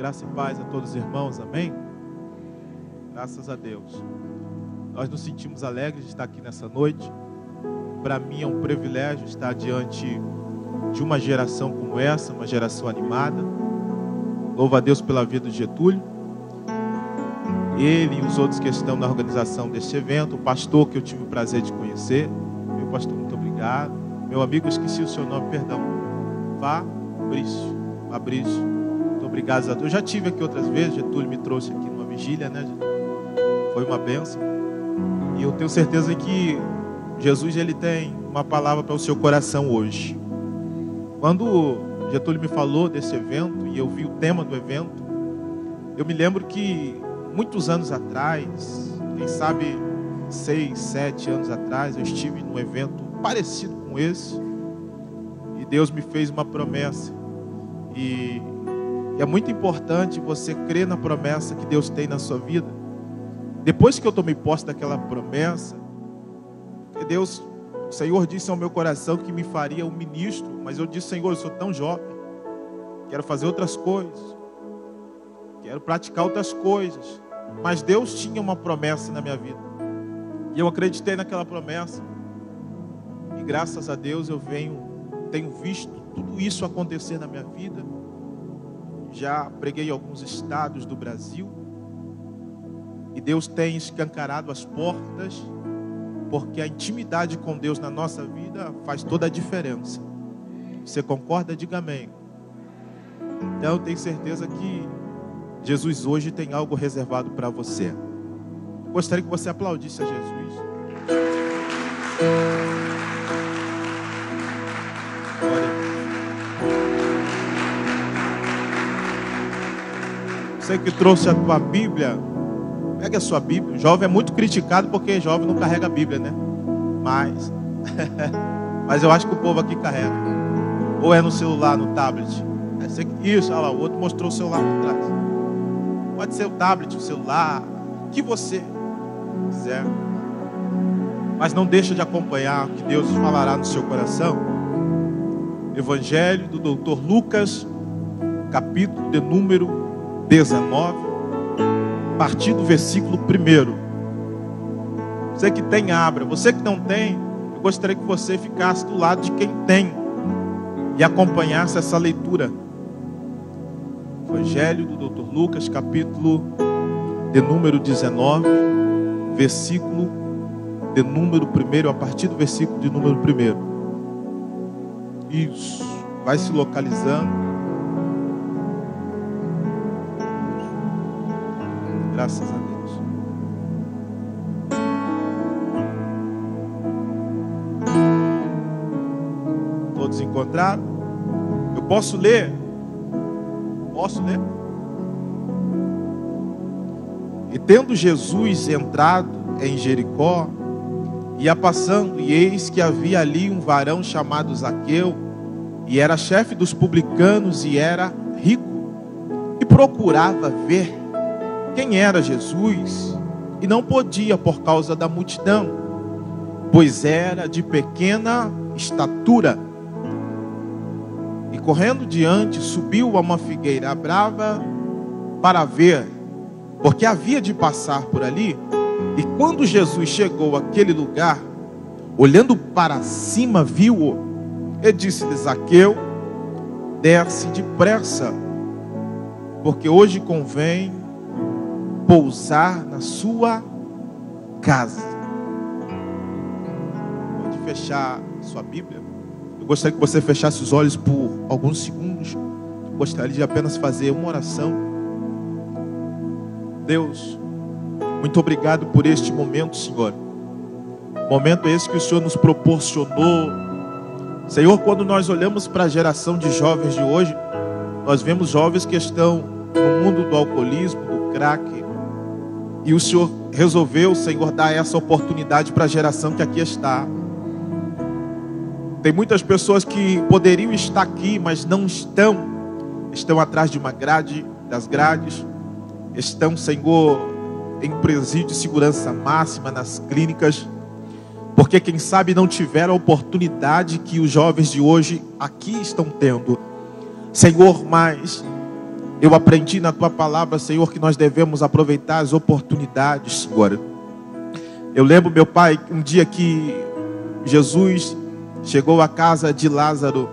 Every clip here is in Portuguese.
Graça e paz a todos os irmãos, amém? Graças a Deus. Nós nos sentimos alegres de estar aqui nessa noite. Para mim é um privilégio estar diante de uma geração como essa, uma geração animada. Louvo a Deus pela vida de Getúlio. Ele e os outros que estão na organização deste evento, o pastor que eu tive o prazer de conhecer. Meu pastor, muito obrigado. Meu amigo, eu esqueci o seu nome, perdão. Fabrício. Muito obrigado a Deus. Eu já tive aqui outras vezes, Getúlio me trouxe aqui numa vigília, né? Foi uma bênção. E eu tenho certeza que Jesus, ele tem uma palavra para o seu coração hoje. Quando Getúlio me falou desse evento e eu vi o tema do evento, eu me lembro que muitos anos atrás, quem sabe 6, 7 anos atrás, eu estive num evento parecido com esse e Deus me fez uma promessa. E é muito importante você crer na promessa que Deus tem na sua vida. Depois que eu tomei posse daquela promessa, o Senhor disse ao meu coração que me faria um ministro, mas eu disse: Senhor, eu sou tão jovem, quero fazer outras coisas, quero praticar outras coisas, mas Deus tinha uma promessa na minha vida, e eu acreditei naquela promessa, e graças a Deus eu tenho visto tudo isso acontecer na minha vida. Já preguei em alguns estados do Brasil, e Deus tem escancarado as portas, porque a intimidade com Deus na nossa vida faz toda a diferença. Você concorda? Diga amém. Então eu tenho certeza que Jesus hoje tem algo reservado para você. Gostaria que você aplaudisse a Jesus. Você que trouxe a tua Bíblia, pega a sua Bíblia. O jovem é muito criticado porque jovem não carrega a Bíblia, né? Mas eu acho que o povo aqui carrega. Ou é no celular, no tablet. Isso, olha lá, o outro mostrou o celular por trás. Pode ser o tablet, o celular, o que você quiser. Mas não deixa de acompanhar o que Deus falará no seu coração. Evangelho do Dr. Lucas, capítulo de número 19, a partir do versículo 1. Você que tem, abra. Você que não tem, eu gostaria que você ficasse do lado de quem tem e acompanhasse essa leitura. Evangelho do Dr. Lucas, capítulo de número 19, versículo de número 1, a partir do versículo de número 1. Isso, vai se localizando. Graças a Deus. Todos encontraram? Eu posso ler? Posso ler? E tendo Jesus entrado em Jericó, ia passando, e eis que havia ali um varão chamado Zaqueu, e era chefe dos publicanos, e era rico, e procurava ver quem era Jesus, e não podia por causa da multidão, pois era de pequena estatura. E correndo diante, subiu a uma figueira brava para ver, porque havia de passar por ali. E quando Jesus chegou àquele lugar, olhando para cima, viu-o, e disse-lhe: Zaqueu, desce depressa, porque hoje convém pousar na sua casa. Pode fechar sua Bíblia. Eu gostaria que você fechasse os olhos por alguns segundos. Eu gostaria de apenas fazer uma oração. Deus, muito obrigado por este momento, Senhor. Momento esse que o Senhor nos proporcionou. Senhor, quando nós olhamos para a geração de jovens de hoje, nós vemos jovens que estão no mundo do alcoolismo, do crack. E o Senhor resolveu, Senhor, dar essa oportunidade para a geração que aqui está. Tem muitas pessoas que poderiam estar aqui, mas não estão. Estão atrás de uma grade, das grades. Estão, Senhor, em presídio de segurança máxima, nas clínicas. Porque quem sabe não tiveram a oportunidade que os jovens de hoje aqui estão tendo. Senhor, mas Eu aprendi na tua palavra, Senhor, que nós devemos aproveitar as oportunidades, Senhor. Eu lembro, meu Pai, um dia que Jesus chegou à casa de Lázaro,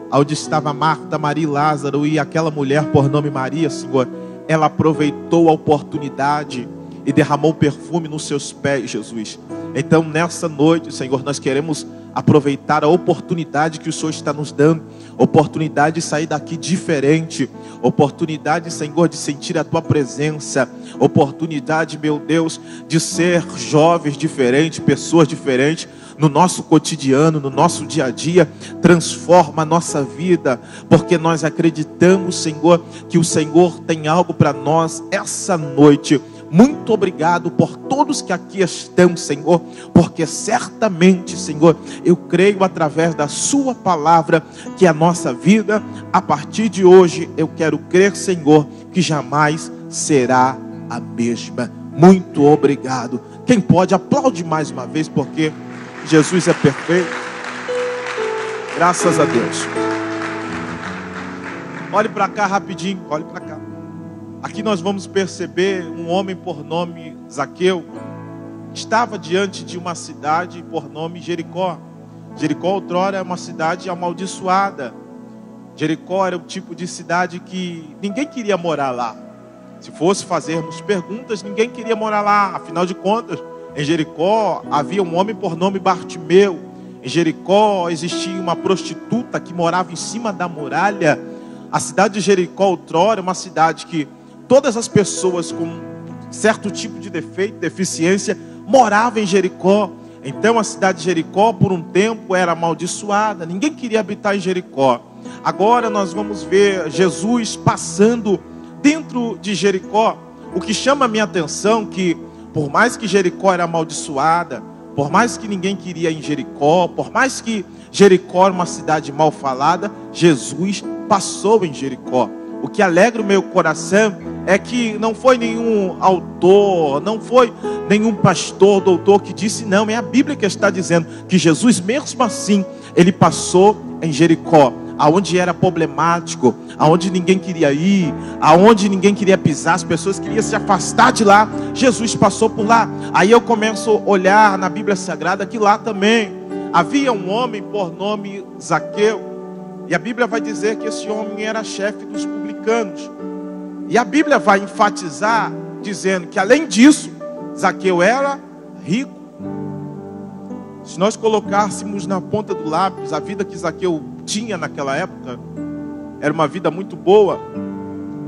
onde estava Marta, Maria e Lázaro, e aquela mulher por nome Maria, Senhor, ela aproveitou a oportunidade e derramou perfume nos seus pés, Jesus. Então, nessa noite, Senhor, nós queremos aproveitar a oportunidade que o Senhor está nos dando, oportunidade de sair daqui diferente, oportunidade, Senhor, de sentir a tua presença, oportunidade, meu Deus, de ser jovens diferentes, pessoas diferentes, no nosso cotidiano, no nosso dia a dia. Transforma a nossa vida, porque nós acreditamos, Senhor, que o Senhor tem algo para nós essa noite. Muito obrigado por todos que aqui estão, Senhor, porque certamente, Senhor, eu creio através da sua palavra que a nossa vida, a partir de hoje, eu quero crer, Senhor, que jamais será a mesma. Muito obrigado. Quem pode, aplaude mais uma vez, porque Jesus é perfeito. Graças a Deus. Olhe para cá rapidinho, olhe para cá. Aqui nós vamos perceber um homem por nome Zaqueu. Estava diante de uma cidade por nome Jericó. Jericó outrora é uma cidade amaldiçoada. Jericó era o tipo de cidade que ninguém queria morar lá. Se fosse fazermos perguntas, ninguém queria morar lá. Afinal de contas, em Jericó havia um homem por nome Bartimeu. Em Jericó existia uma prostituta que morava em cima da muralha. A cidade de Jericó outrora é uma cidade que todas as pessoas com certo tipo de defeito, deficiência, moravam em Jericó. Então a cidade de Jericó por um tempo era amaldiçoada. Ninguém queria habitar em Jericó. Agora nós vamos ver Jesus passando dentro de Jericó. O que chama a minha atenção é que por mais que Jericó era amaldiçoada, por mais que ninguém queria ir em Jericó, por mais que Jericó era uma cidade mal falada, Jesus passou em Jericó. O que alegra o meu coração é que não foi nenhum autor, não foi nenhum pastor, doutor que disse, não, é a Bíblia que está dizendo que Jesus mesmo assim, ele passou em Jericó, aonde era problemático, aonde ninguém queria ir, aonde ninguém queria pisar, as pessoas queriam se afastar de lá, Jesus passou por lá. Aí eu começo a olhar na Bíblia Sagrada que lá também havia um homem por nome Zaqueu, e a Bíblia vai dizer que esse homem era chefe dos publicanos, e a Bíblia vai enfatizar, dizendo que além disso, Zaqueu era rico. Se nós colocássemos na ponta do lápis a vida que Zaqueu tinha naquela época, era uma vida muito boa.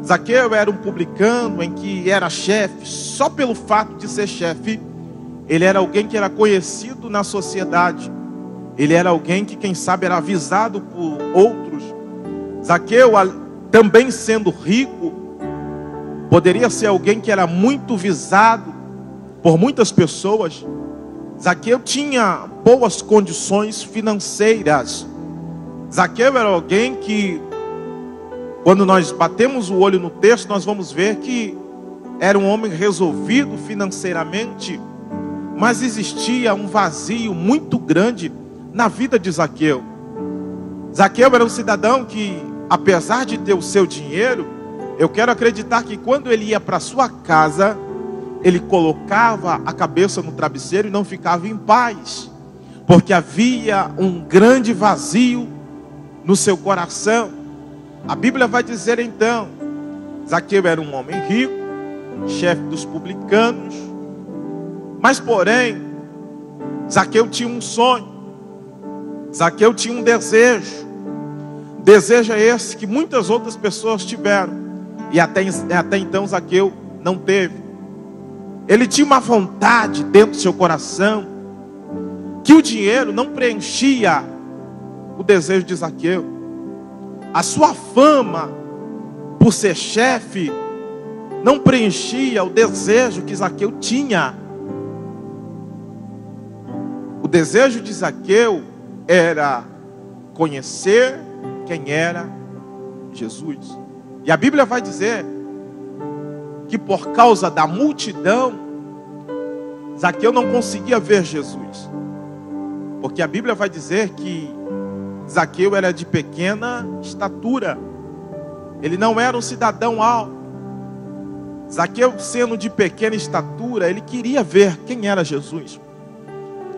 Zaqueu era um publicano em que era chefe. Só pelo fato de ser chefe, ele era alguém que era conhecido na sociedade. Ele era alguém que, quem sabe, era avisado por outros. Zaqueu, também sendo rico, poderia ser alguém que era muito visado por muitas pessoas. Zaqueu tinha boas condições financeiras. Zaqueu era alguém que, quando nós batemos o olho no texto, nós vamos ver que era um homem resolvido financeiramente, mas existia um vazio muito grande na vida de Zaqueu. Zaqueu era um cidadão que, apesar de ter o seu dinheiro, eu quero acreditar que quando ele ia para sua casa, ele colocava a cabeça no travesseiro e não ficava em paz, porque havia um grande vazio no seu coração. A Bíblia vai dizer então, Zaqueu era um homem rico, chefe dos publicanos, mas porém, Zaqueu tinha um sonho, Zaqueu tinha um desejo. Desejo é esse que muitas outras pessoas tiveram, e até então Zaqueu não teve. Ele tinha uma vontade dentro do seu coração, que o dinheiro não preenchia o desejo de Zaqueu. A sua fama por ser chefe não preenchia o desejo que Zaqueu tinha. O desejo de Zaqueu era conhecer quem era Jesus. E a Bíblia vai dizer que por causa da multidão, Zaqueu não conseguia ver Jesus. Porque a Bíblia vai dizer que Zaqueu era de pequena estatura. Ele não era um cidadão alto. Zaqueu, sendo de pequena estatura, ele queria ver quem era Jesus.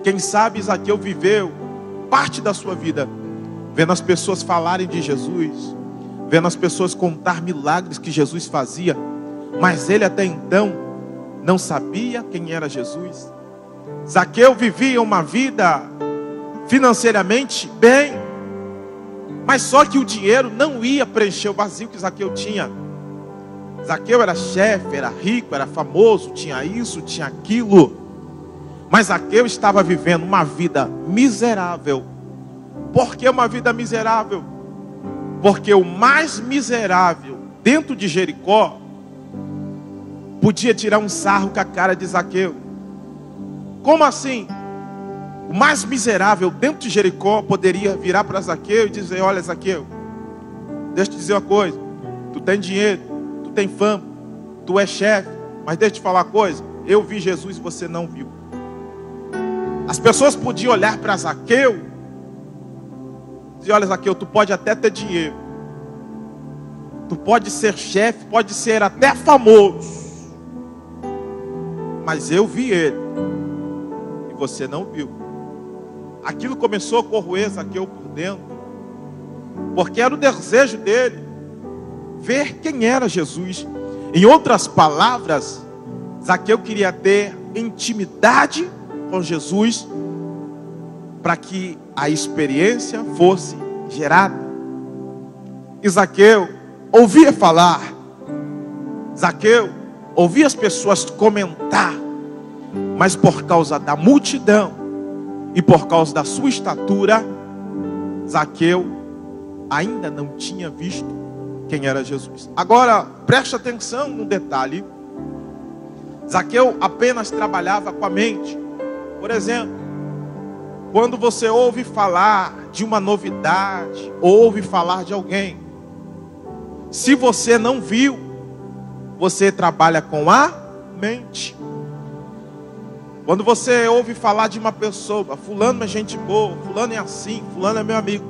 Quem sabe Zaqueu viveu parte da sua vida vendo as pessoas falarem de Jesus, vendo as pessoas contar milagres que Jesus fazia, mas ele até então não sabia quem era Jesus. Zaqueu vivia uma vida financeiramente bem, mas só que o dinheiro não ia preencher o vazio que Zaqueu tinha. Zaqueu era chefe, era rico, era famoso, tinha isso, tinha aquilo, mas Zaqueu estava vivendo uma vida miserável. Por que uma vida miserável? Porque o mais miserável dentro de Jericó podia tirar um sarro com a cara de Zaqueu. Como assim? O mais miserável dentro de Jericó poderia virar para Zaqueu e dizer: olha, Zaqueu, deixa eu te dizer uma coisa, tu tem dinheiro, tu tem fama, tu é chefe, mas deixa eu te falar uma coisa, eu vi Jesus e você não viu. As pessoas podiam olhar para Zaqueu e dizer: olha, Zaqueu, tu pode até ter dinheiro, tu pode ser chefe, pode ser até famoso, mas eu vi ele e você não viu. Aquilo começou a corroer Zaqueu por dentro, porque era o desejo dele ver quem era Jesus. Em outras palavras, Zaqueu queria ter intimidade com Jesus para que a experiência fosse gerada. E Zaqueu ouvia falar, Zaqueu ouvia as pessoas comentar, mas por causa da multidão e por causa da sua estatura, Zaqueu ainda não tinha visto quem era Jesus. Agora, preste atenção num detalhe. Zaqueu apenas trabalhava com a mente. Por exemplo, quando você ouve falar de uma novidade, ou ouve falar de alguém, se você não viu, você trabalha com a mente. Quando você ouve falar de uma pessoa, fulano é gente boa, fulano é assim, fulano é meu amigo,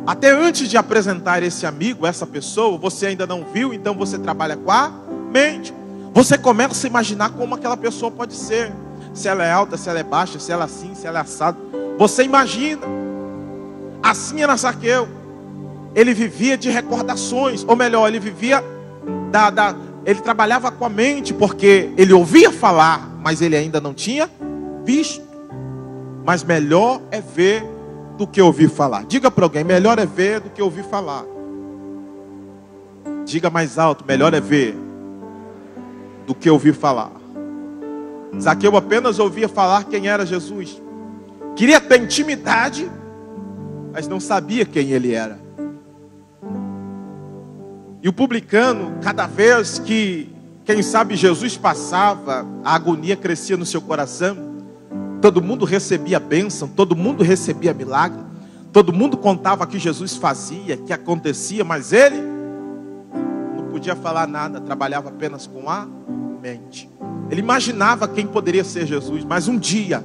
até antes de apresentar esse amigo, essa pessoa, você ainda não viu, então você trabalha com a mente. Você começa a imaginar como aquela pessoa pode ser. Se ela é alta, se ela é baixa, se ela é assim, se ela é assada. Você imagina. Assim era Zaqueu. Ele vivia de recordações, ou melhor, ele vivia ele trabalhava com a mente, porque ele ouvia falar, mas ele ainda não tinha visto. Mas melhor é ver do que ouvir falar. Diga para alguém: melhor é ver do que ouvir falar. Diga mais alto: melhor é ver do que ouvir falar. Zaqueu apenas ouvia falar quem era Jesus. Queria ter intimidade, mas não sabia quem ele era. E o publicano, cada vez que, quem sabe, Jesus passava, a agonia crescia no seu coração. Todo mundo recebia bênção, todo mundo recebia milagre, todo mundo contava o que Jesus fazia, que acontecia, mas ele não podia falar nada, trabalhava apenas com a mente. Ele imaginava quem poderia ser Jesus, mas um dia,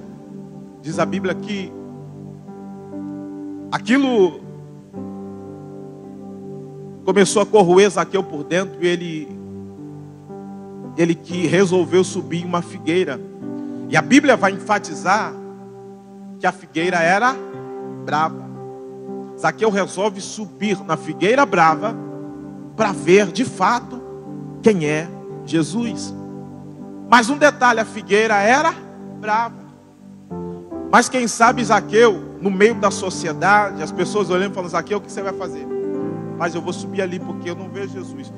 diz a Bíblia que aquilo começou a corroer Zaqueu por dentro, e ele que resolveu subir em uma figueira. E a Bíblia vai enfatizar que a figueira era brava. Zaqueu resolve subir na figueira brava para ver de fato quem é Jesus. Mas um detalhe: a figueira era brava. Mas quem sabe Zaqueu, no meio da sociedade, as pessoas olhando e falando: Zaqueu, o que você vai fazer? Mas eu vou subir ali porque eu não vejo Jesus.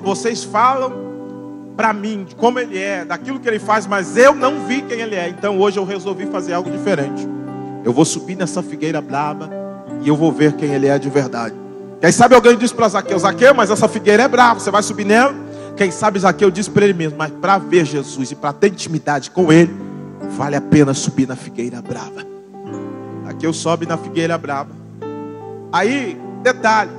Vocês falam para mim de como ele é, daquilo que ele faz, mas eu não vi quem ele é. Então hoje eu resolvi fazer algo diferente. Eu vou subir nessa figueira brava e eu vou ver quem ele é de verdade. Quem sabe alguém disse para Zaqueu: Zaqueu, mas essa figueira é brava, você vai subir nela? Quem sabe Zaqueu disse para ele mesmo: mas para ver Jesus e para ter intimidade com ele, vale a pena subir na figueira brava. Zaqueu sobe na figueira brava. Aí, detalhe: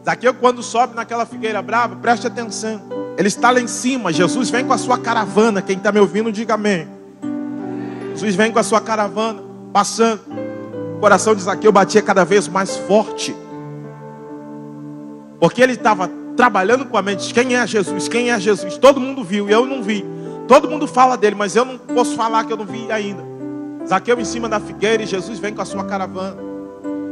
Zaqueu, quando sobe naquela figueira brava, preste atenção, ele está lá em cima. Jesus vem com a sua caravana. Quem está me ouvindo, diga amém. Jesus vem com a sua caravana, passando. O coração de Zaqueu batia cada vez mais forte. Porque ele estava trabalhando com a mente. Quem é Jesus? Quem é Jesus? Todo mundo viu e eu não vi. Todo mundo fala dele, mas eu não posso falar que eu não vi ainda. Zaqueu em cima da figueira e Jesus vem com a sua caravana,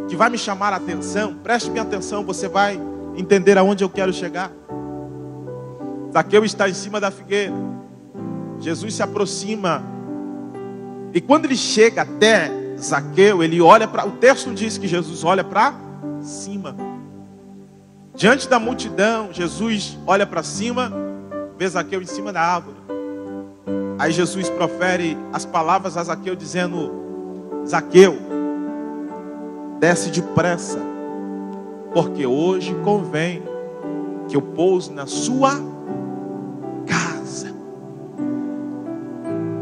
que vai me chamar a atenção. Preste minha atenção, você vai entender aonde eu quero chegar. Zaqueu está em cima da figueira. Jesus se aproxima. E quando ele chega até Zaqueu, ele olha para... O texto diz que Jesus olha para cima. Diante da multidão, Jesus olha para cima, vê Zaqueu em cima da árvore. Aí Jesus profere as palavras a Zaqueu dizendo: Zaqueu, desce depressa, porque hoje convém que eu pouse na sua casa.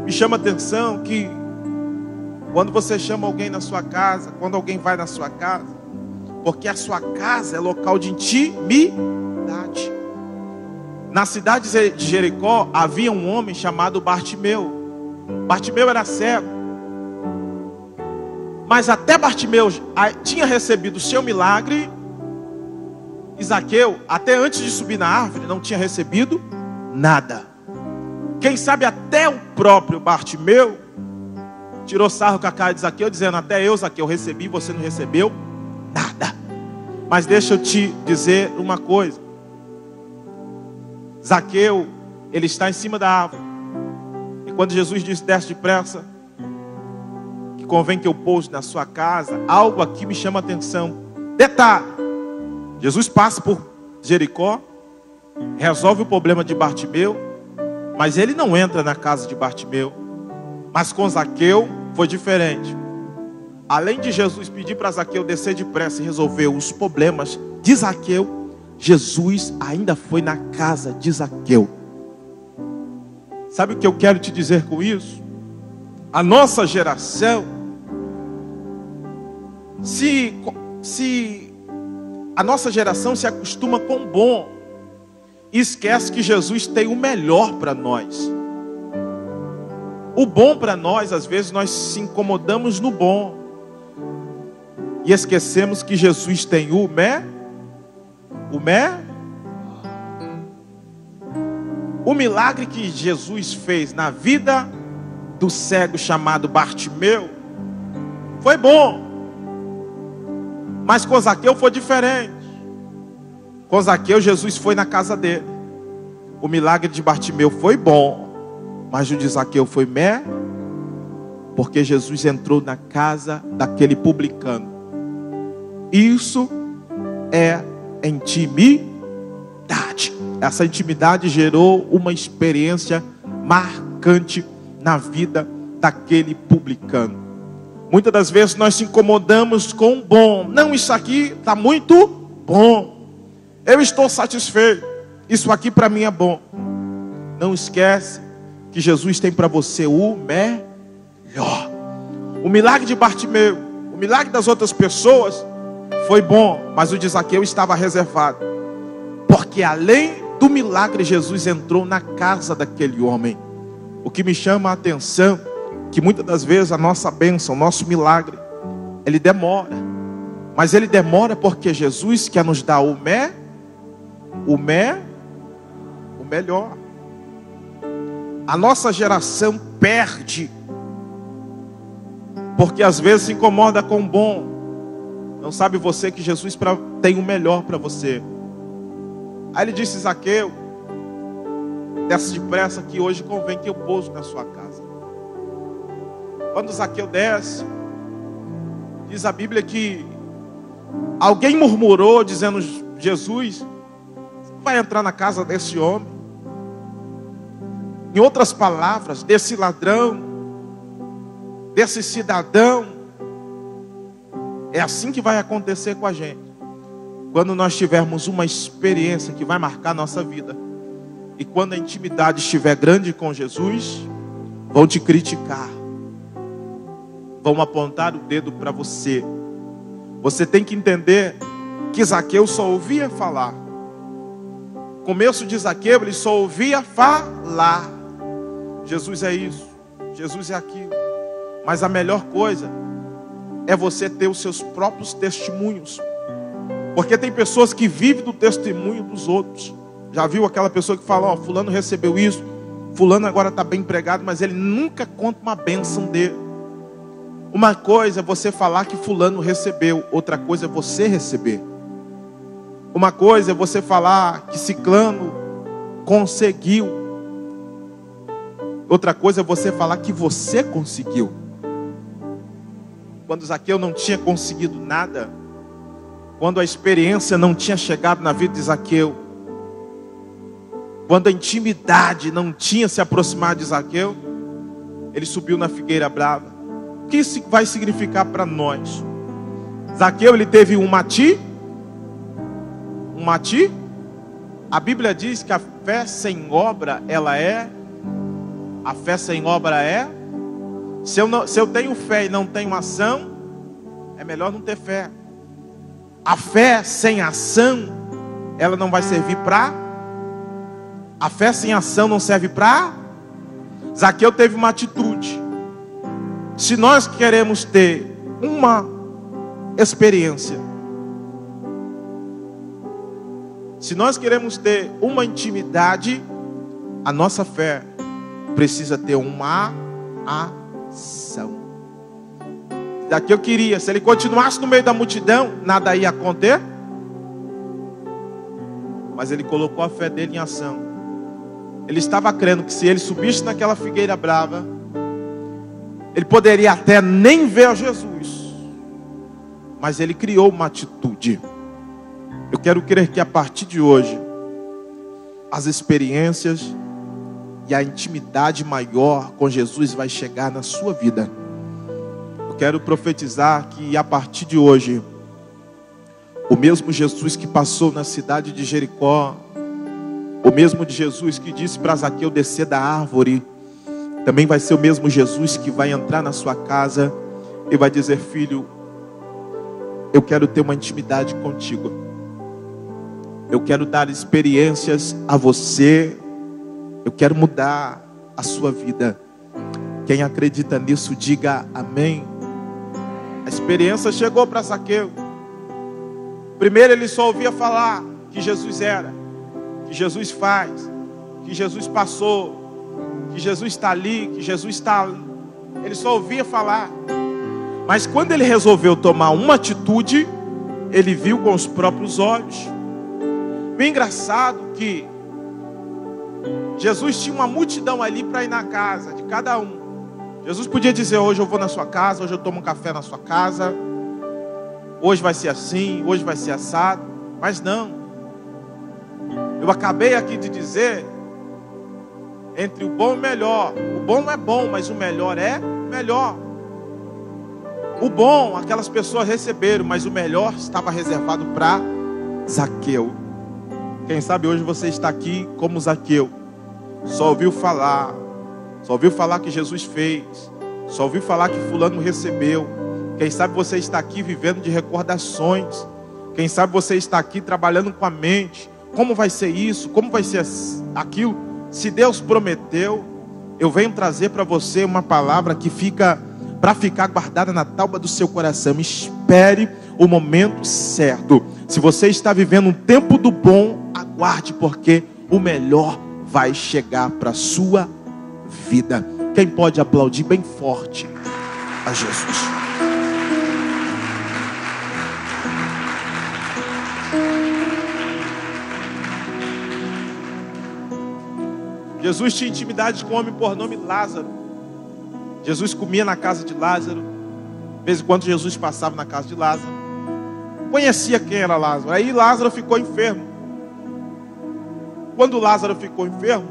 Me chama a atenção que quando você chama alguém na sua casa, quando alguém vai na sua casa, porque a sua casa é local de intimidade. Na cidade de Jericó havia um homem chamado Bartimeu. Bartimeu era cego. Mas até Bartimeu tinha recebido o seu milagre, e Zaqueu, até antes de subir na árvore, não tinha recebido nada. Quem sabe até o próprio Bartimeu tirou sarro com a cara de Zaqueu, dizendo: até eu, Zaqueu, recebi, você não recebeu nada. Mas deixa eu te dizer uma coisa. Zaqueu, ele está em cima da árvore. E quando Jesus disse: desce depressa, que convém que eu pouse na sua casa, algo aqui me chama a atenção. Detalhe: Jesus passa por Jericó, resolve o problema de Bartimeu, mas ele não entra na casa de Bartimeu. Mas com Zaqueu foi diferente. Além de Jesus pedir para Zaqueu descer depressa e resolver os problemas de Zaqueu, Jesus ainda foi na casa de Zaqueu. Sabe o que eu quero te dizer com isso? A nossa geração, a nossa geração se acostuma com o bom e esquece que Jesus tem o melhor para nós. O bom para nós, às vezes nós se incomodamos no bom e esquecemos que Jesus tem o milagre que Jesus fez na vida do cego chamado Bartimeu foi bom, mas com Zaqueu foi diferente. Com Zaqueu, Jesus foi na casa dele. O milagre de Bartimeu foi bom, mas o de Zaqueu foi porque Jesus entrou na casa daquele publicano. Isso é intimidade. Essa intimidade gerou uma experiência marcante na vida daquele publicano. Muitas das vezes nós se incomodamos com o bom. Não, isso aqui está muito bom. Eu estou satisfeito. Isso aqui para mim é bom. Não esquece que Jesus tem para você o melhor. O milagre de Bartimeu, o milagre das outras pessoas foi bom, mas o de Zaqueu estava reservado. Porque além do milagre, Jesus entrou na casa daquele homem. O que me chama a atenção, que muitas das vezes a nossa bênção, o nosso milagre, ele demora. Mas ele demora porque Jesus quer nos dar o melhor. A nossa geração perde, porque às vezes se incomoda com o bom. Não sabe você que Jesus tem o melhor para você. Aí ele disse: Zaqueu, desce depressa que hoje convém que eu pouso na sua casa. Quando Zaqueu desce, diz a Bíblia que alguém murmurou dizendo: Jesus, você não vai entrar na casa desse homem? Em outras palavras, desse ladrão, desse cidadão. É assim que vai acontecer com a gente. Quando nós tivermos uma experiência que vai marcar a nossa vida, e quando a intimidade estiver grande com Jesus, vão te criticar, vão apontar o dedo para você. Você tem que entender que Zaqueu só ouvia falar. No começo de Zaqueu, ele só ouvia falar. Jesus é isso, Jesus é aquilo. Mas a melhor coisa é você ter os seus próprios testemunhos. Porque tem pessoas que vivem do testemunho dos outros. Já viu aquela pessoa que fala, ó, fulano recebeu isso, fulano agora está bem empregado, mas ele nunca conta uma bênção dele. Uma coisa é você falar que fulano recebeu, outra coisa é você receber. Uma coisa é você falar que ciclano conseguiu, outra coisa é você falar que você conseguiu. Quando Zaqueu não tinha conseguido nada, quando a experiência não tinha chegado na vida de Zaqueu, quando a intimidade não tinha se aproximado de Zaqueu, ele subiu na figueira brava. O que isso vai significar para nós? Zaqueu, ele teve um mati. A Bíblia diz que a fé sem obra, a fé sem obra é, se eu tenho fé e não tenho ação, é melhor não ter fé. A fé sem ação, ela não vai servir para, a fé sem ação não serve para. Zaqueu teve uma atitude. Se nós queremos ter uma experiência, se nós queremos ter uma intimidade, a nossa fé precisa ter uma ação. Zaqueu queria, se ele continuasse no meio da multidão, nada ia acontecer. Mas ele colocou a fé dele em ação. Ele estava crendo que se ele subisse naquela figueira brava, ele poderia até nem ver a Jesus, mas ele criou uma atitude. Eu quero crer que a partir de hoje, as experiências e a intimidade maior com Jesus vai chegar na sua vida. Eu quero profetizar que a partir de hoje, o mesmo Jesus que passou na cidade de Jericó, o mesmo de Jesus que disse para Zaqueu descer da árvore, também vai ser o mesmo Jesus que vai entrar na sua casa e vai dizer: filho, eu quero ter uma intimidade contigo. Eu quero dar experiências a você. Eu quero mudar a sua vida. Quem acredita nisso, diga amém. A experiência chegou para Zaqueu. Primeiro ele só ouvia falar que Jesus era, que Jesus faz, que Jesus passou, que Jesus está ali, que Jesus está ali. Ele só ouvia falar. Mas quando ele resolveu tomar uma atitude, ele viu com os próprios olhos. O engraçado que Jesus tinha uma multidão ali para ir na casa de cada um. Jesus podia dizer: hoje eu vou na sua casa, hoje eu tomo um café na sua casa, hoje vai ser assim, hoje vai ser assado. Mas não. Eu acabei aqui de dizer, entre o bom e o melhor. O bom não é bom, mas o melhor é melhor. O bom, aquelas pessoas receberam, mas o melhor estava reservado para Zaqueu. Quem sabe hoje você está aqui como Zaqueu. Só ouviu falar que Jesus fez, só ouviu falar que fulano recebeu. Quem sabe você está aqui vivendo de recordações. Quem sabe você está aqui trabalhando com a mente. Como vai ser isso? Como vai ser aquilo? Se Deus prometeu, eu venho trazer para você uma palavra que fica para ficar guardada na tábua do seu coração. Espere o momento certo. Se você está vivendo um tempo do bom, aguarde, porque o melhor vai chegar para a sua vida. Quem pode aplaudir bem forte a Jesus? Jesus tinha intimidade com um homem por nome Lázaro. Jesus comia na casa de Lázaro. De vez em quando Jesus passava na casa de Lázaro. Conhecia quem era Lázaro. Aí Lázaro ficou enfermo. Quando Lázaro ficou enfermo,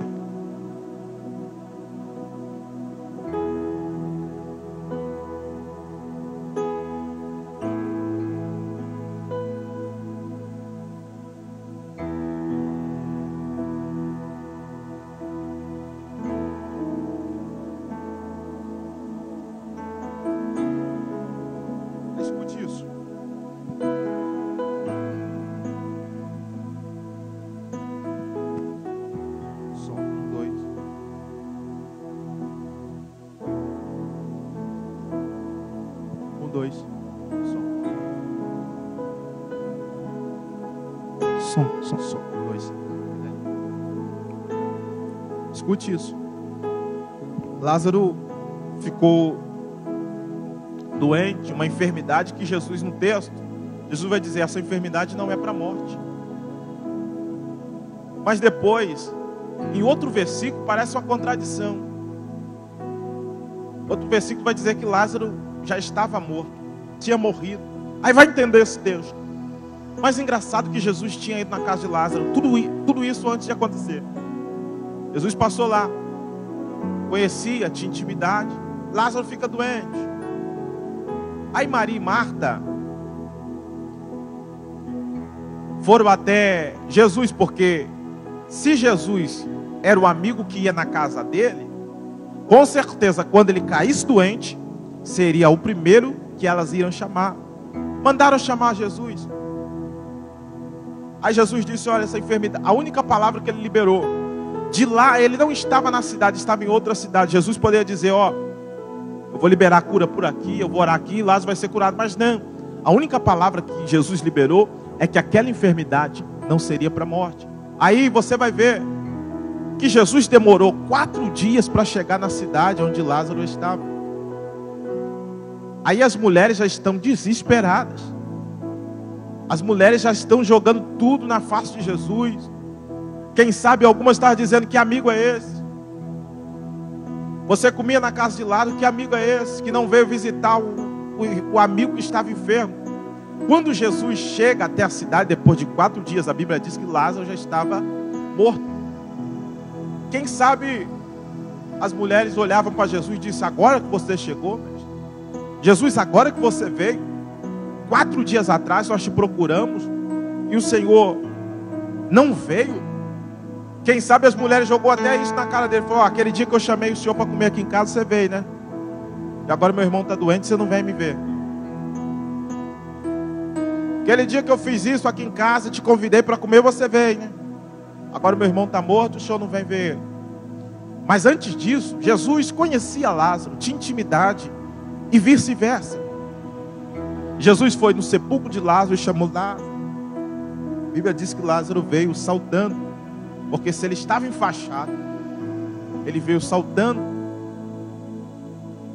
escute isso. Som. Som. 2. Escute isso. Lázaro ficou doente, uma enfermidade que Jesus, no texto, Jesus vai dizer, essa enfermidade não é para a morte. Mas depois, em outro versículo, parece uma contradição. Outro versículo vai dizer que Lázaro já estava morto, tinha morrido. Aí vai entender esse texto. Mas engraçado que Jesus tinha ido na casa de Lázaro, tudo isso antes de acontecer. Jesus passou lá, conhecia, tinha intimidade. Lázaro fica doente. Aí Maria e Marta foram até Jesus, porque se Jesus era o amigo que ia na casa dele, com certeza quando ele caísse doente, seria o primeiro que elas iriam chamar. Mandaram chamar Jesus. Aí Jesus disse, olha, essa enfermidade, a única palavra que ele liberou, de lá ele não estava na cidade, estava em outra cidade. Jesus poderia dizer, ó, eu vou liberar a cura por aqui, eu vou orar aqui, Lázaro vai ser curado. Mas não, a única palavra que Jesus liberou é que aquela enfermidade não seria para a morte. Aí você vai ver que Jesus demorou 4 dias para chegar na cidade onde Lázaro estava. Aí as mulheres já estão desesperadas. As mulheres já estão jogando tudo na face de Jesus. Quem sabe algumas estavam dizendo, que amigo é esse? Você comia na casa de Lázaro, que amigo é esse? Que não veio visitar o amigo que estava enfermo. Quando Jesus chega até a cidade, depois de 4 dias, a Bíblia diz que Lázaro já estava morto. Quem sabe as mulheres olhavam para Jesus e disseram, agora que você chegou, mestre? Jesus, agora que você veio, 4 dias atrás nós te procuramos e o Senhor não veio. Quem sabe as mulheres jogou até isso na cara dele. Falou, aquele dia que eu chamei o Senhor para comer aqui em casa, você veio, né? E agora meu irmão está doente, você não vem me ver. Aquele dia que eu fiz isso aqui em casa, te convidei para comer, você veio, né? Agora meu irmão está morto, o Senhor não vem ver ele. Mas antes disso, Jesus conhecia Lázaro, tinha intimidade e vice-versa. Jesus foi no sepulcro de Lázaro e chamou Lázaro. A Bíblia diz que Lázaro veio saltando, porque se ele estava enfaixado, ele veio saltando.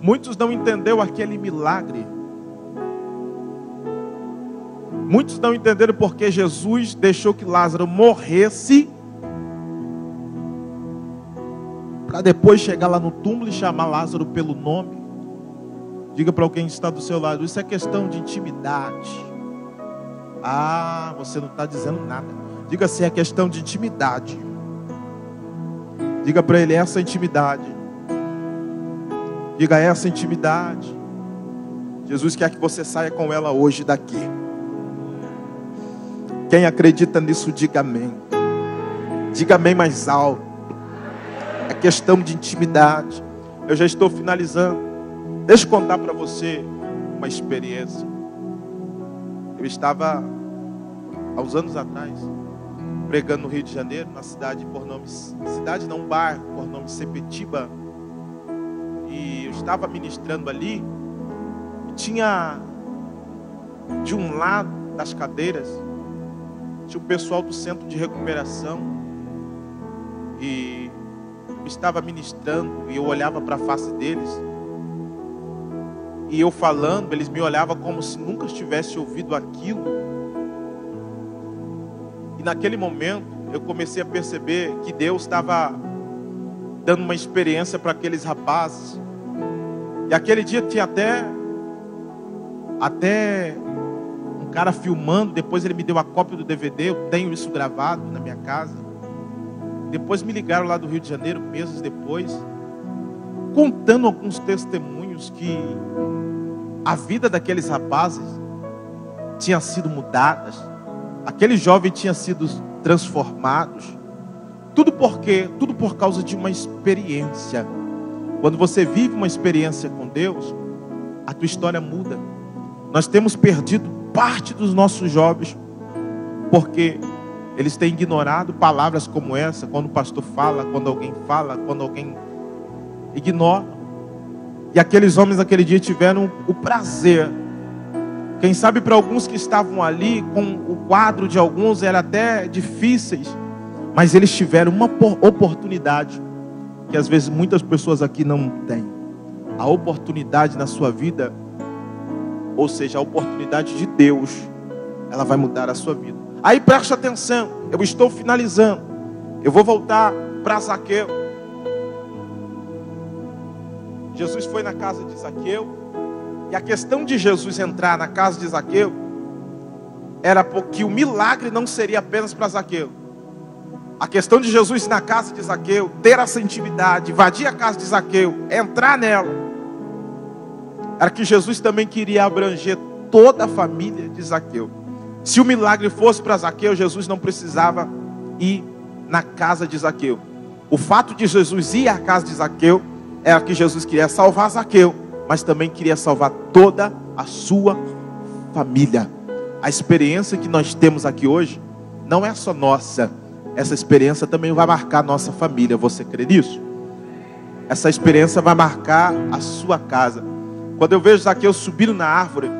Muitos não entenderam aquele milagre. Muitos não entenderam porque Jesus deixou que Lázaro morresse, para depois chegar lá no túmulo e chamar Lázaro pelo nome. Diga para alguém que está do seu lado, isso é questão de intimidade. Ah, você não está dizendo nada. Diga assim, é questão de intimidade. Diga para ele, essa intimidade. Diga, essa intimidade. Jesus quer que você saia com ela hoje daqui. Quem acredita nisso, diga amém. Diga amém mais alto. É questão de intimidade. Eu já estou finalizando. Deixa eu contar para você uma experiência. Eu estava, há uns anos atrás, pregando no Rio de Janeiro, na cidade por nome, cidade não, um bar por nome Sepetiba. E eu estava ministrando ali, e tinha, de um lado das cadeiras, tinha o pessoal do centro de recuperação. E eu estava ministrando, e eu olhava para a face deles, e eu falando, eles me olhavam como se nunca tivesse ouvido aquilo. E naquele momento, eu comecei a perceber que Deus estava dando uma experiência para aqueles rapazes. E aquele dia tinha até um cara filmando, depois ele me deu a cópia do DVD, eu tenho isso gravado na minha casa. Depois me ligaram lá do Rio de Janeiro, meses depois, contando alguns testemunhos que a vida daqueles rapazes tinha sido mudadas, aquele jovem tinha sido transformados. Tudo por quê? Tudo por causa de uma experiência. Quando você vive uma experiência com Deus, a tua história muda. Nós temos perdido parte dos nossos jovens porque eles têm ignorado palavras como essa. Quando o pastor fala, quando alguém fala, quando alguém ignora. E aqueles homens naquele dia tiveram o prazer Quem sabe para alguns que estavam ali, com o quadro de alguns era até difíceis, mas eles tiveram uma oportunidade que às vezes muitas pessoas aqui não têm. A oportunidade na sua vida, ou seja, a oportunidade de Deus, ela vai mudar a sua vida. Aí preste atenção, eu estou finalizando. Eu vou voltar para Zaqueu. Jesus foi na casa de Zaqueu. E a questão de Jesus entrar na casa de Zaqueu era porque o milagre não seria apenas para Zaqueu. A questão de Jesus ir na casa de Zaqueu, ter essa intimidade, invadir a casa de Zaqueu, entrar nela, era que Jesus também queria abranger toda a família de Zaqueu. Se o milagre fosse para Zaqueu, Jesus não precisava ir na casa de Zaqueu. O fato de Jesus ir à casa de Zaqueu era que Jesus queria salvar Zaqueu, mas também queria salvar toda a sua família. A experiência que nós temos aqui hoje não é só nossa. Essa experiência também vai marcar a nossa família. Você crê nisso? Essa experiência vai marcar a sua casa. Quando eu vejo Zaqueu subindo na árvore,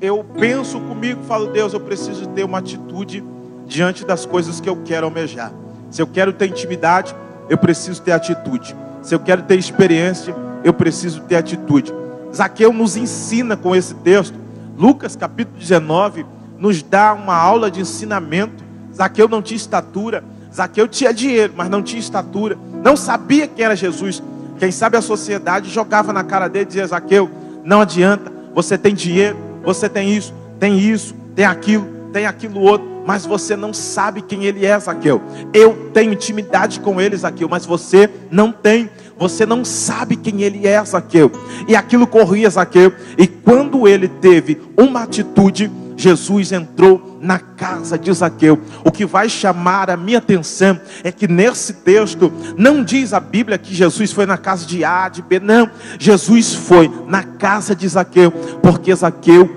eu penso comigo, falo: Deus, eu preciso ter uma atitude diante das coisas que eu quero almejar. Se eu quero ter intimidade, eu preciso ter atitude. Se eu quero ter experiência, eu preciso ter atitude. Zaqueu nos ensina com esse texto. Lucas capítulo 19 nos dá uma aula de ensinamento. Zaqueu não tinha estatura. Zaqueu tinha dinheiro, mas não tinha estatura. Não sabia quem era Jesus. Quem sabe a sociedade jogava na cara dele e dizia: Zaqueu, não adianta, você tem dinheiro, você tem isso, tem aquilo outro, mas você não sabe quem ele é, Zaqueu. Eu tenho intimidade com ele, Zaqueu, mas você não tem. Você não sabe quem ele é, Zaqueu. E aquilo corria Zaqueu. E quando ele teve uma atitude, Jesus entrou na casa de Zaqueu. O que vai chamar a minha atenção é que nesse texto não diz a Bíblia que Jesus foi na casa de A, de B, não. Jesus foi na casa de Zaqueu, porque Zaqueu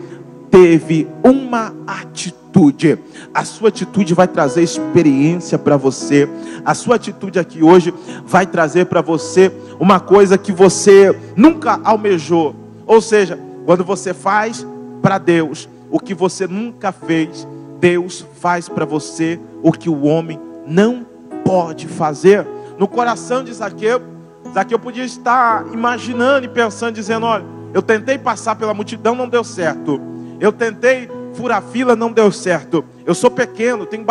teve uma atitude. A sua atitude vai trazer experiência para você. A sua atitude aqui hoje vai trazer para você uma coisa que você nunca almejou. Ou seja, quando você faz para Deus o que você nunca fez, Deus faz para você o que o homem não pode fazer. No coração de Zaqueu, Zaqueu podia estar imaginando e pensando, dizendo: olha, eu tentei passar pela multidão, não deu certo. Eu tentei furar fila, não deu certo. Eu sou pequeno, tenho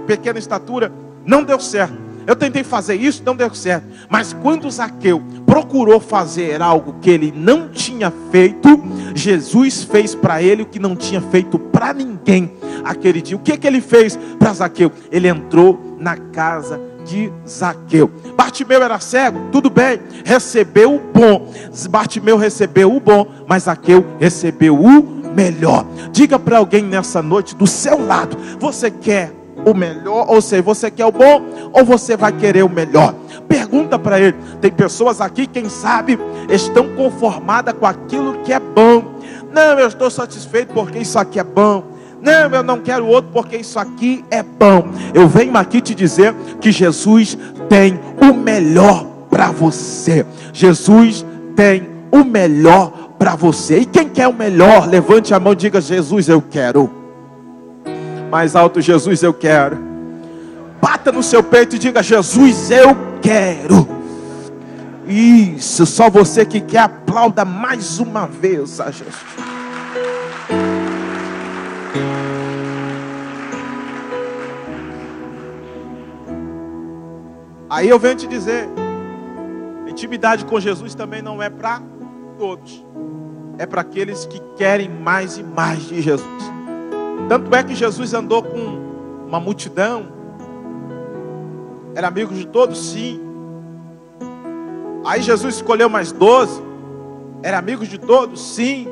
pequena estatura, não deu certo. Eu tentei fazer isso, não deu certo. Mas quando Zaqueu procurou fazer algo que ele não tinha feito, Jesus fez para ele o que não tinha feito para ninguém aquele dia. O que ele fez para Zaqueu? Ele entrou na casa de Zaqueu. Bartimeu era cego, tudo bem, recebeu o bom. Bartimeu recebeu o bom, mas Zaqueu recebeu o melhor. Diga para alguém nessa noite do seu lado: você quer o melhor? Ou seja, você quer o bom ou você vai querer o melhor? Pergunta para ele. Tem pessoas aqui, quem sabe, estão conformadas com aquilo que é bom. Não, eu estou satisfeito porque isso aqui é bom. Não, eu não quero outro porque isso aqui é bom. Eu venho aqui te dizer que Jesus tem o melhor para você. Jesus tem o melhor para você. E quem quer o melhor, levante a mão e diga: Jesus, eu quero. Mais alto: Jesus, eu quero. Bata no seu peito e diga: Jesus, eu quero. Isso, só você que quer, aplauda mais uma vez a Jesus. Aí eu venho te dizer, intimidade com Jesus também não é para todos. É para aqueles que querem mais e mais de Jesus. Tanto é que Jesus andou com uma multidão. Era amigo de todos, sim. Aí Jesus escolheu mais 12. Era amigo de todos, sim.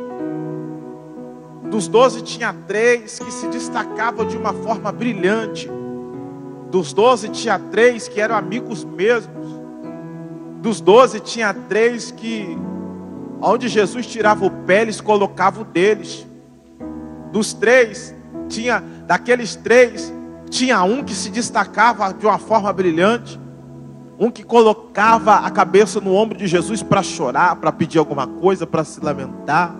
Dos 12 tinha 3 que se destacavam de uma forma brilhante. Dos 12 tinha 3 que eram amigos mesmos. Dos 12 tinha 3 que, onde Jesus tirava o pé, eles colocavam o deles. Daqueles 3, tinha um que se destacava de uma forma brilhante. Um que colocava a cabeça no ombro de Jesus para chorar, para pedir alguma coisa, para se lamentar.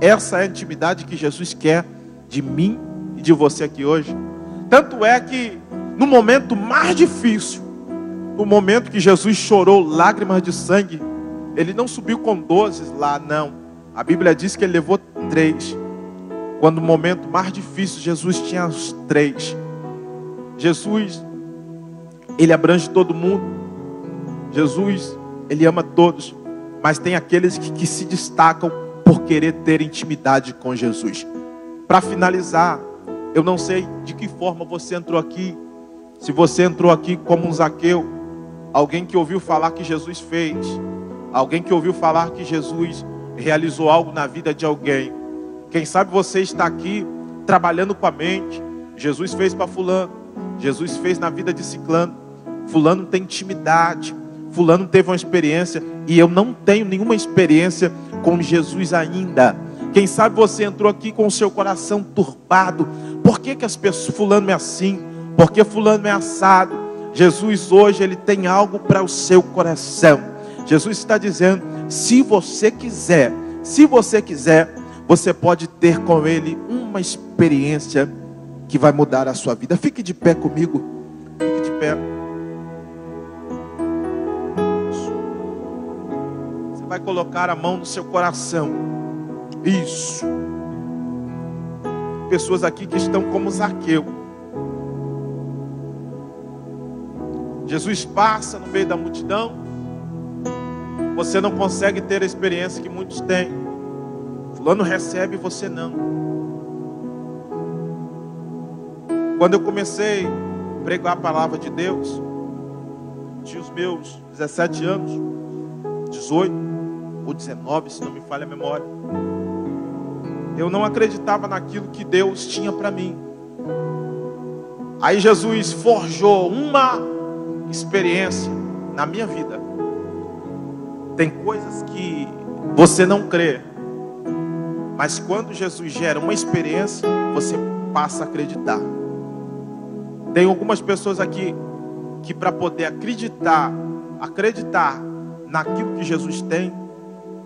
Essa é a intimidade que Jesus quer de mim e de você aqui hoje. Tanto é que no momento mais difícil, no momento que Jesus chorou lágrimas de sangue, ele não subiu com 12 lá, não. A Bíblia diz que ele levou 3. Quando no momento mais difícil, Jesus tinha os 3. Jesus, ele abrange todo mundo. Jesus, ele ama todos. Mas tem aqueles que se destacam por querer ter intimidade com Jesus. Para finalizar, eu não sei de que forma você entrou aqui. Se você entrou aqui como um Zaqueu, alguém que ouviu falar que Jesus fez, alguém que ouviu falar que Jesus realizou algo na vida de alguém. Quem sabe você está aqui trabalhando com a mente. Jesus fez para fulano, Jesus fez na vida de ciclano. Fulano tem intimidade, fulano teve uma experiência, e eu não tenho nenhuma experiência com Jesus ainda. Quem sabe você entrou aqui com o seu coração turbado. Por que as pessoas, fulano é assim? Por que fulano é assado? Jesus hoje, ele tem algo para o seu coração. Jesus está dizendo, se você quiser, você pode ter com ele uma experiência que vai mudar a sua vida. Fique de pé comigo. Fique de pé. Você vai colocar a mão no seu coração. Isso. Pessoas aqui que estão como Zaqueu. Jesus passa no meio da multidão. Você não consegue ter a experiência que muitos têm. Fulano recebe e você não. Quando eu comecei a pregar a palavra de Deus, tinha os meus 17 anos, 18 ou 19, se não me falha a memória. Eu não acreditava naquilo que Deus tinha para mim. Aí Jesus forjou uma experiência na minha vida. Tem coisas que você não crê, mas quando Jesus gera uma experiência, você passa a acreditar. Tem algumas pessoas aqui que para poder acreditar naquilo que Jesus tem,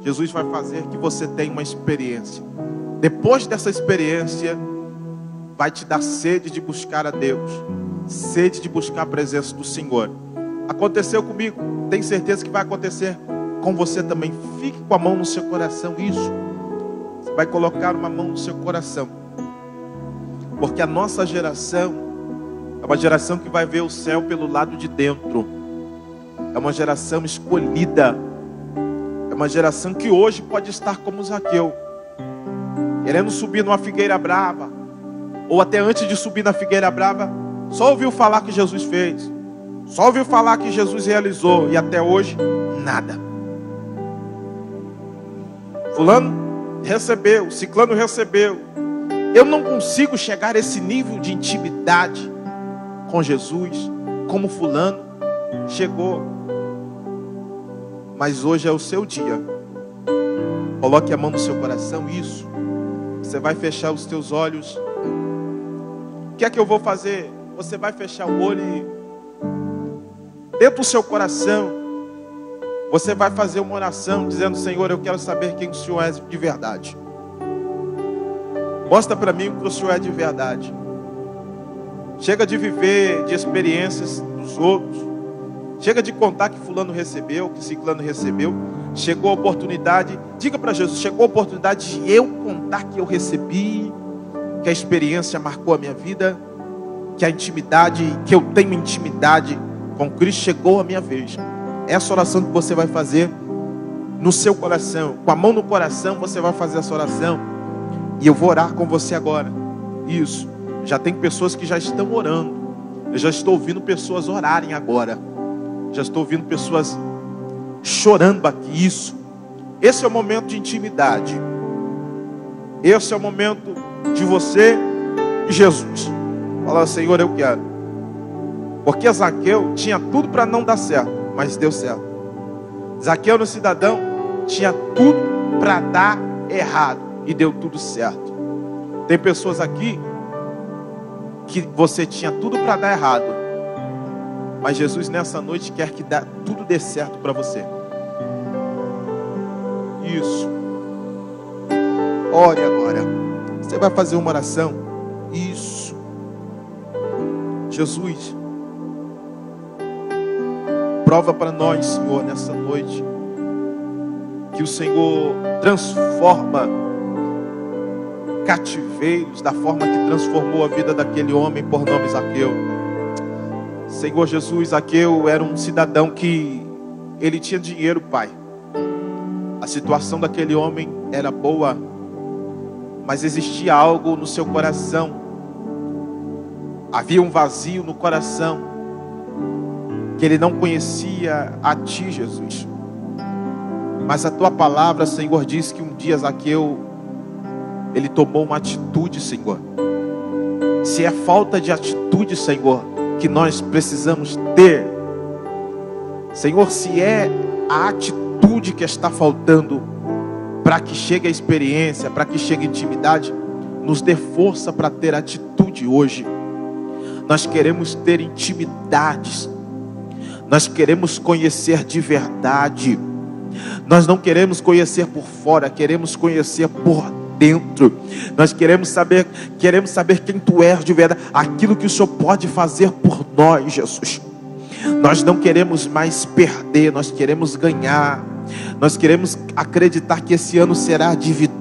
Jesus vai fazer que você tenha uma experiência. Depois dessa experiência, vai te dar sede de buscar a Deus, sede de buscar a presença do Senhor. Aconteceu comigo, tenho certeza que vai acontecer com você também. Fique com a mão no seu coração. Isso. Você vai colocar uma mão no seu coração. Porque a nossa geração é uma geração que vai ver o céu pelo lado de dentro. É uma geração escolhida. É uma geração que hoje pode estar como Zaqueu, querendo subir numa figueira brava, ou até antes de subir na figueira brava, só ouviu falar que Jesus fez, só ouviu falar que Jesus realizou, e até hoje, nada. Fulano recebeu, ciclano recebeu. Eu não consigo chegar a esse nível de intimidade com Jesus, como fulano chegou. Mas hoje é o seu dia. Coloque a mão no seu coração, isso. Você vai fechar os teus olhos. O que é que eu vou fazer? Você vai fechar o olho e dentro do seu coração você vai fazer uma oração dizendo: Senhor, eu quero saber quem o Senhor é de verdade. Mostra para mim o que o Senhor é de verdade. Chega de viver de experiências dos outros. Chega de contar que fulano recebeu, que ciclano recebeu. Chegou a oportunidade, diga para Jesus, chegou a oportunidade de eu contar que eu recebi, que a experiência marcou a minha vida, que a intimidade, que eu tenho intimidade com Cristo, chegou a minha vez. Essa oração que você vai fazer no seu coração, com a mão no coração, você vai fazer essa oração. E eu vou orar com você agora. Isso. Já tem pessoas que já estão orando. Eu já estou ouvindo pessoas orarem agora. Já estou ouvindo pessoas chorando aqui. Isso. Esse é o momento de intimidade. Esse é o momento de você e Jesus. Fala: Senhor, eu quero. Porque Zaqueu tinha tudo para não dar certo, mas deu certo. Zaqueu no cidadão tinha tudo para dar errado e deu tudo certo. Tem pessoas aqui que você tinha tudo para dar errado, mas Jesus nessa noite quer que tudo dê certo para você. Isso. Ore agora. Você vai fazer uma oração. Isso. Jesus, prova para nós, Senhor, nessa noite, que o Senhor transforma cativeiros da forma que transformou a vida daquele homem por nome Zaqueu. Senhor Jesus, Zaqueu era um cidadão que ele tinha dinheiro, Pai. A situação daquele homem era boa, mas existia algo no seu coração. Havia um vazio no coração, que ele não conhecia a Ti, Jesus. Mas a Tua palavra, Senhor, diz que um dia Zaqueu, ele tomou uma atitude, Senhor. Se é falta de atitude, Senhor, que nós precisamos ter, Senhor, se é a atitude que está faltando para que chegue a experiência, para que chegue a intimidade, nos dê força para ter atitude hoje. Nós queremos ter intimidades, nós queremos conhecer de verdade. Nós não queremos conhecer por fora, queremos conhecer por dentro. Nós queremos saber quem Tu és de verdade, aquilo que o Senhor pode fazer por nós, Jesus. Nós não queremos mais perder, nós queremos ganhar. Nós queremos acreditar que esse ano será de vitória.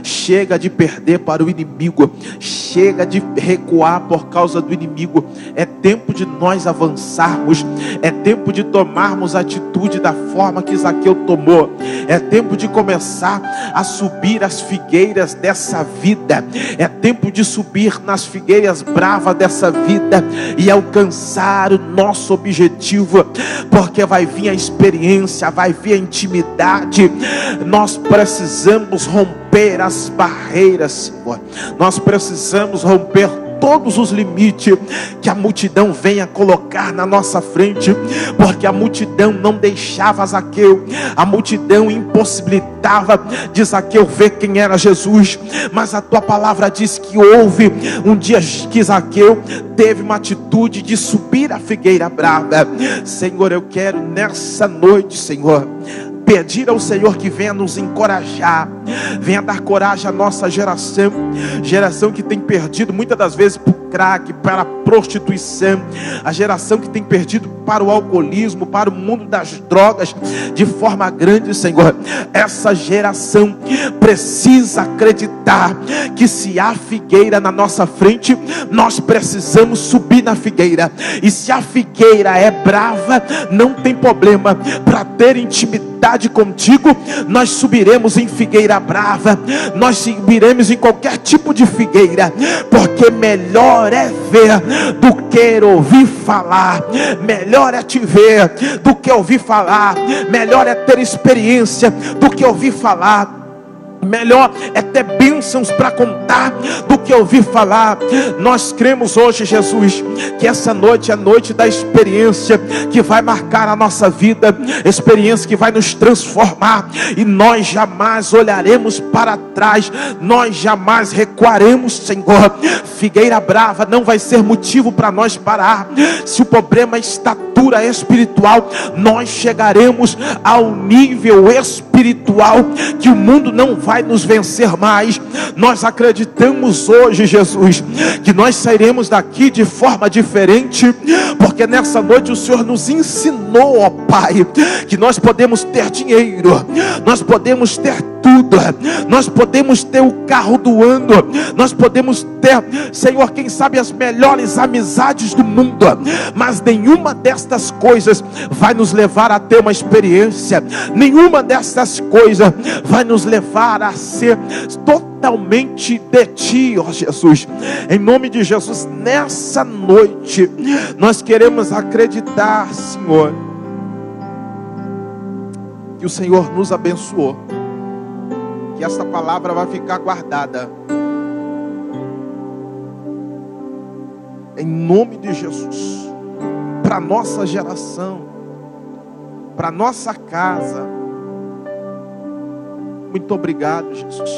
Chega de perder para o inimigo, chega de recuar por causa do inimigo. É tempo de nós avançarmos, é tempo de tomarmos atitude da forma que Zaqueu tomou. É tempo de começar a subir as figueiras dessa vida. É tempo de subir nas figueiras bravas dessa vida e alcançar o nosso objetivo, porque vai vir a experiência, vai vir a intimidade. Nós precisamos romper as barreiras, Senhor. Nós precisamos romper todos os limites que a multidão venha colocar na nossa frente, porque a multidão não deixava Zaqueu, a multidão impossibilitava de Zaqueu ver quem era Jesus. Mas a Tua palavra diz que houve um dia que Zaqueu teve uma atitude de subir a figueira brava. Senhor, eu quero nessa noite, Senhor, pedir ao Senhor que venha nos encorajar, venha dar coragem à nossa geração que tem perdido muitas das vezes para o crack, para a prostituição, a geração que tem perdido para o alcoolismo, para o mundo das drogas, de forma grande, Senhor. Essa geração precisa acreditar que se há figueira na nossa frente, nós precisamos subir na figueira, e se a figueira é brava, não tem problema, para ter intimidade contigo, nós subiremos em figueira brava, nós subiremos em qualquer tipo de figueira, porque melhor é ver do que ouvir falar, melhor é te ver do que ouvir falar, melhor é ter experiência do que ouvir falar. Melhor é ter bênçãos para contar do que ouvir falar. Nós cremos hoje, Jesus, que essa noite é a noite da experiência que vai marcar a nossa vida, experiência que vai nos transformar, e nós jamais olharemos para trás, nós jamais recuaremos, Senhor. Figueira brava não vai ser motivo para nós parar. Se o problema é estatura espiritual, nós chegaremos ao nível espiritual que o mundo não vai nos vencer mais. Nós acreditamos hoje, Jesus, que nós sairemos daqui de forma diferente, porque nessa noite o Senhor nos ensinou, ó Pai, que nós podemos ter dinheiro, nós podemos ter tudo, nós podemos ter o carro do ano, nós podemos ter, Senhor, quem sabe as melhores amizades do mundo, mas nenhuma destas coisas vai nos levar a ter uma experiência, nenhuma destas coisas vai nos levar a ser totalmente de Ti, ó Jesus. Em nome de Jesus, nessa noite nós queremos acreditar, Senhor, que o Senhor nos abençoou, que esta palavra vai ficar guardada em nome de Jesus, para nossa geração, para nossa casa. Muito obrigado, Jesus,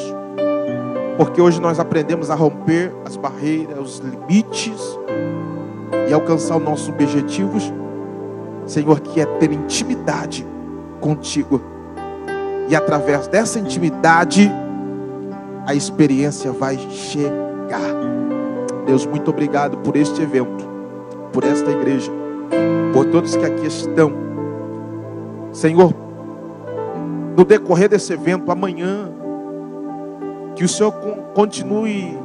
porque hoje nós aprendemos a romper as barreiras, os limites e alcançar os nossos objetivos, Senhor, que é ter intimidade contigo. E através dessa intimidade, a experiência vai chegar. Deus, muito obrigado por este evento, por esta igreja, por todos que aqui estão. Senhor, no decorrer desse evento, amanhã, que o Senhor continue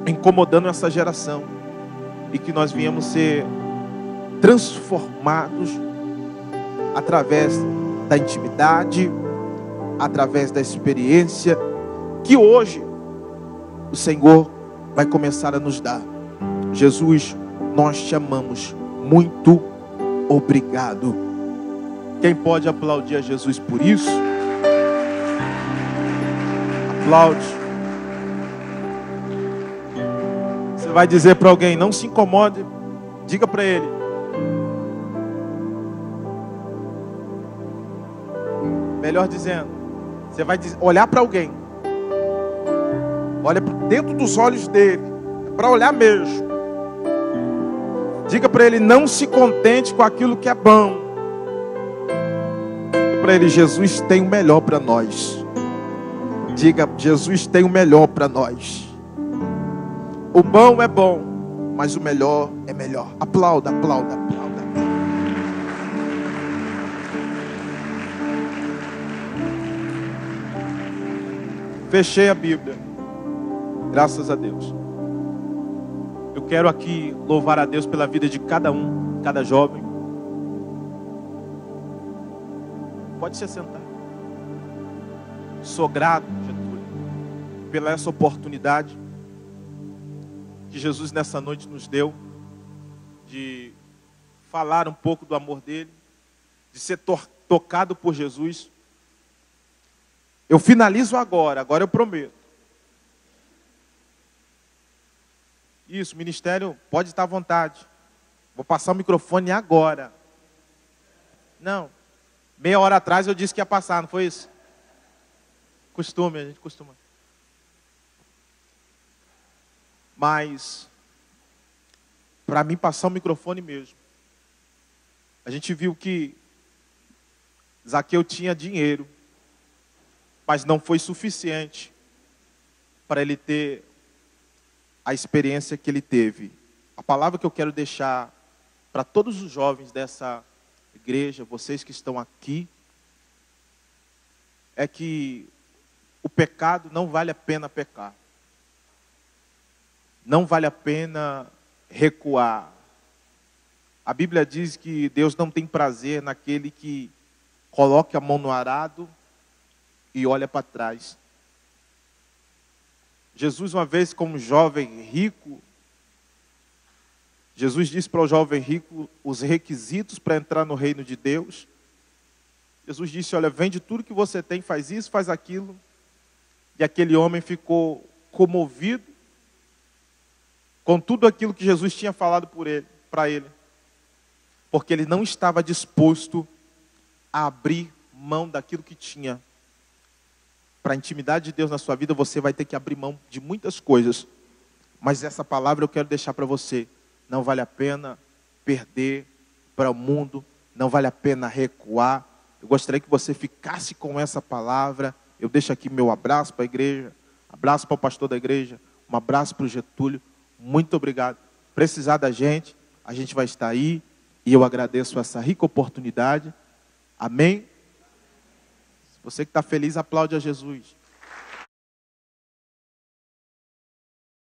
incomodando essa geração e que nós venhamos ser transformados através da intimidade, através da experiência que hoje o Senhor vai começar a nos dar. Jesus, nós te amamos. Muito obrigado. Quem pode aplaudir a Jesus por isso? Aplaude. Você vai dizer para alguém: não se incomode. Diga para ele: melhor dizendo, você vai olhar para alguém, olha dentro dos olhos dele, para olhar mesmo. Diga para ele: não se contente com aquilo que é bom. Diga para ele: Jesus tem o melhor para nós. Diga: Jesus tem o melhor para nós. O bom é bom, mas o melhor é melhor. Aplauda, aplauda, aplauda. Fechei a Bíblia. Graças a Deus. Eu quero aqui louvar a Deus pela vida de cada um, cada jovem. Pode se sentar. Sou grato, Getúlio, pela essa oportunidade que Jesus nessa noite nos deu de falar um pouco do amor dele, de ser tocado por Jesus. Eu finalizo agora eu prometo. Isso, ministério, pode estar à vontade. Vou passar o microfone agora. Não, meia hora atrás eu disse que ia passar, não foi isso? Costume, a gente costuma. Mas, para mim passar o microfone mesmo. A gente viu que Zaqueu tinha dinheiro, mas não foi suficiente para ele ter a experiência que ele teve. A palavra que eu quero deixar para todos os jovens dessa igreja, vocês que estão aqui, é que o pecado não vale a pena pecar. Não vale a pena recuar. A Bíblia diz que Deus não tem prazer naquele que coloca a mão no arado e olha para trás. Jesus, uma vez, como jovem rico, Jesus disse para o jovem rico os requisitos para entrar no reino de Deus. Jesus disse: olha, vende tudo que você tem, faz isso, faz aquilo. E aquele homem ficou comovido com tudo aquilo que Jesus tinha falado para ele. Porque ele não estava disposto a abrir mão daquilo que tinha. Para a intimidade de Deus na sua vida, você vai ter que abrir mão de muitas coisas. Mas essa palavra eu quero deixar para você. Não vale a pena perder para o mundo. Não vale a pena recuar. Eu gostaria que você ficasse com essa palavra. Eu deixo aqui meu abraço para a igreja. Abraço para o pastor da igreja. Um abraço para o Getúlio. Muito obrigado. Precisar da gente, a gente vai estar aí. E eu agradeço essa rica oportunidade. Amém? Você que está feliz, aplaude a Jesus.